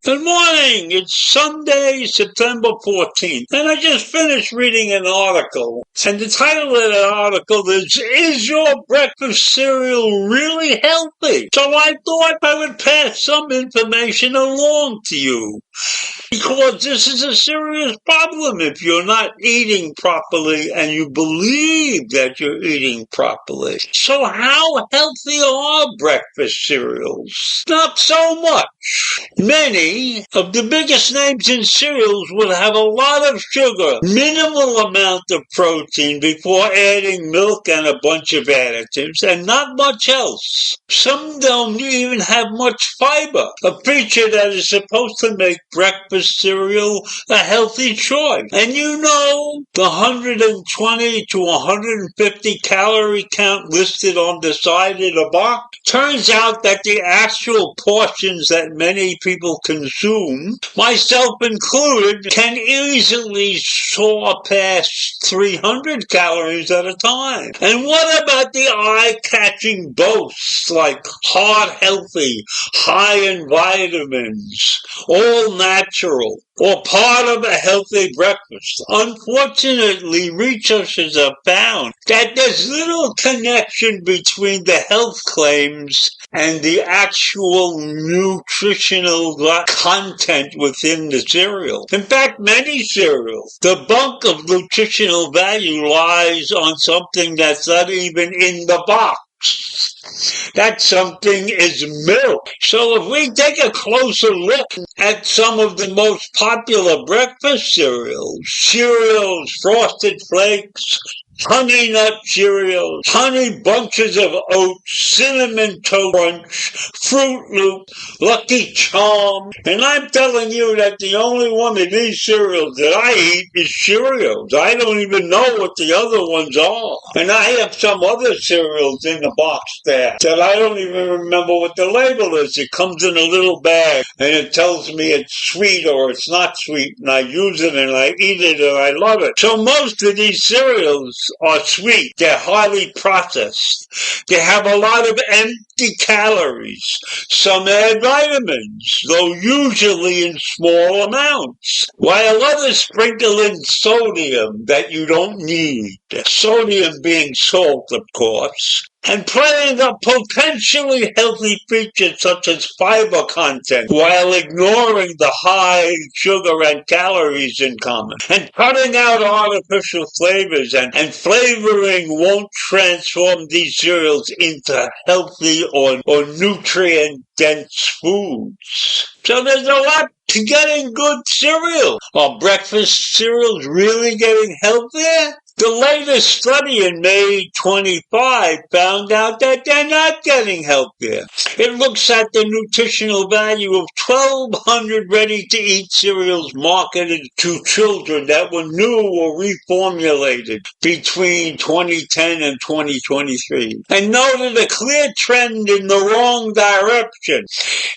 Good morning. It's Sunday, September 14th, and I just finished reading an article. And the title of the article is Your Breakfast Cereal Really Healthy? So I thought I would pass some information along to you, because this is a serious problem if you're not eating properly and you believe that you're eating properly. So how healthy are breakfast cereals? Not so much. Many of the biggest names in cereals will have a lot of sugar, minimal amount of protein before adding milk and a bunch of additives, and not much else. Some don't even have much fiber, a feature that is supposed to make breakfast cereal a healthy choice. And you know, the 120 to 150 calorie count listed on the side of the box, turns out that the actual portions that many people consume, myself included, can easily soar past 300 calories at a time. And what about the eye-catching boasts like heart healthy, high in vitamins, all natural, or part of a healthy breakfast? Unfortunately, researchers have found that there's little connection between the health claims and the actual nutritional content within the cereal. In fact, many cereals, the bulk of nutritional value lies on something that's not even in the box. That something is milk. So if we take a closer look at some of the most popular breakfast cereals, Frosted Flakes, Honey Nut Cheerios, Honey Bunches of Oats, Cinnamon Toast Crunch, Fruit Loop, Lucky Charms, and I'm telling you that the only one of these cereals that I eat is Cheerios. I don't even know what the other ones are. And I have some other cereals in the box there that I don't even remember what the label is. It comes in a little bag and it tells me it's sweet or it's not sweet, and I use it and I eat it and I love it. So most of these cereals are sweet. They're highly processed. They have a lot of empty calories. Some add vitamins, though usually in small amounts, while others sprinkle in sodium that you don't need. Sodium being salt, of course, and playing up potentially healthy features such as fiber content while ignoring the high sugar and calories in common, and cutting out artificial flavors, and flavoring won't transform these cereals into healthy or nutrient-dense foods. So there's a lot to getting good cereal. Are breakfast cereals really getting healthier? The latest study in May 25 found out that they're not getting healthier. It looks at the nutritional value of 1,200 ready-to-eat cereals marketed to children that were new or reformulated between 2010 and 2023, and noted a clear trend in the wrong direction,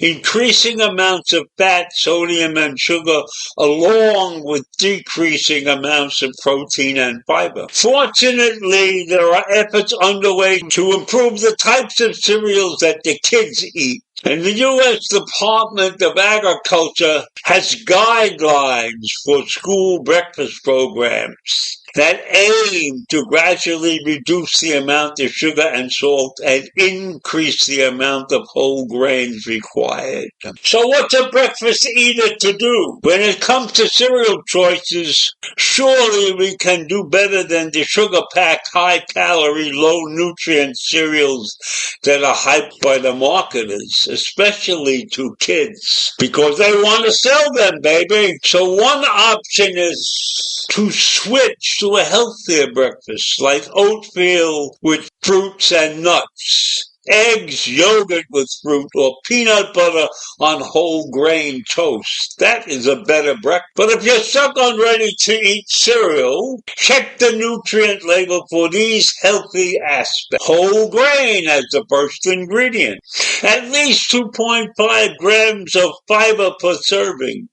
increasing amounts of fat, sodium, and sugar, along with decreasing amounts of protein and fiber. Fortunately, there are efforts underway to improve the types of cereals that the kids eat. And the U.S. Department of Agriculture has guidelines for school breakfast programs that aim to gradually reduce the amount of sugar and salt and increase the amount of whole grains required. So what's a breakfast eater to do? When it comes to cereal choices, surely we can do better than the sugar-packed, high-calorie, low-nutrient cereals that are hyped by the marketers, especially to kids, because they want to sell them, baby. So one option is to switch to a healthier breakfast, like oatmeal with fruits and nuts, eggs, yogurt with fruit, or peanut butter on whole grain toast. That is a better breakfast. But if you're stuck on ready-to-eat cereal, check the nutrient label for these healthy aspects. Whole grain as the first ingredient. At least 2.5 grams of fiber per serving.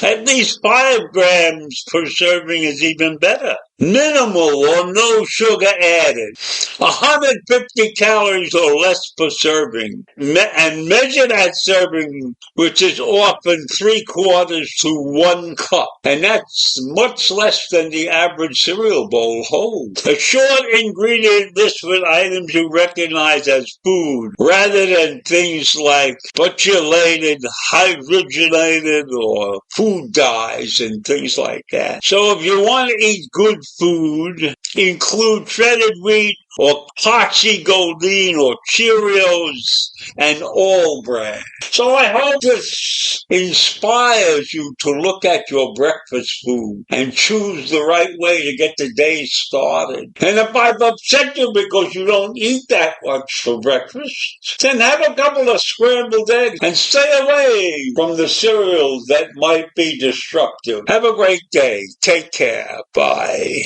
At least 5 grams per serving is even better. Minimal or no sugar added. 150 calories or less per serving. And measure that serving, which is often 3/4 to 1 cup. And that's much less than the average cereal bowl holds. A short ingredient list with items you recognize as food, rather than things like butylated, hydrogenated, or food dyes and things like that. So if you want to eat good food, include shredded wheat or Kashi Goldine or Cheerios and all bran. So I hope this inspires you to look at your breakfast food and choose the right way to get the day started. And if I've upset you because you don't eat that much for breakfast, then have a couple of scrambled eggs and stay away from the cereals that might be destructive. Have a great day. Take care. Bye.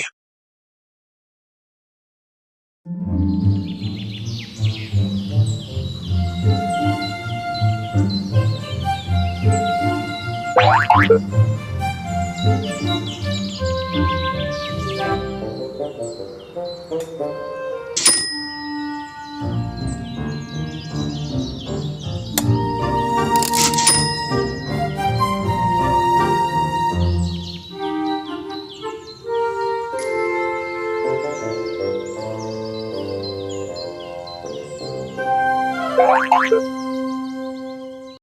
Thank you.